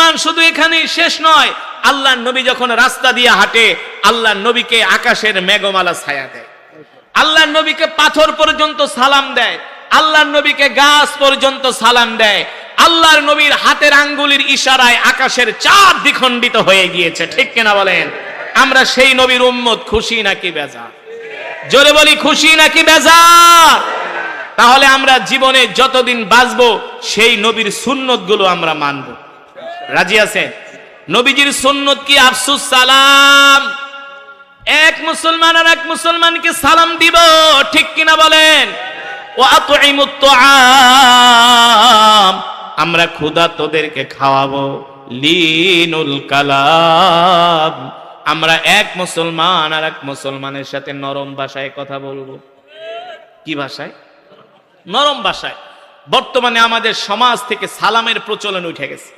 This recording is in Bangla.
ইমান শুধু এখানেই শেষ নয়, আল্লাহর নবী যখন রাস্তা দিয়ে হাঁটে, আল্লাহর নবীকে আকাশের মেঘমালা ছায়া দেয়, আল্লাহর নবীকে পাথর পর্যন্ত সালাম দেয়, আল্লাহর নবীকে গাছ পর্যন্ত সালাম দেয়। আল্লাহর নবীর হাতের আঙ্গুলের ইশারায় আকাশের চাঁদ দ্বিখণ্ডিত হয়ে গিয়েছে, ঠিক কিনা বলেন? আমরা সেই নবীর উম্মত, খুশি নাকি বেজার? জোরে বলি, খুশি নাকি বেজার? তাহলে আমরা জীবনে যতদিন বাঁচবো সেই নবীর সুন্নত গুলো আমরা মানব। রাজি আছেন? নবীজির সুন্নত কি? আফসুস সালাম। এক মুসলমান আর এক মুসলমানকে সালাম দিব, ঠিক কিনা বলেন? ওয়া আতইমুত তুআম, আমরা ক্ষুধার্তদেরকে খাওয়াবো। লিনুল কালাম, আমরা এক মুসলমান আর এক মুসলমানের সাথে নরম ভাষায় কথা বলবো। কি ভাষায়? নরম ভাষায়। বর্তমানে আমাদের সমাজ থেকে সালামের প্রচলন উঠে গেছে।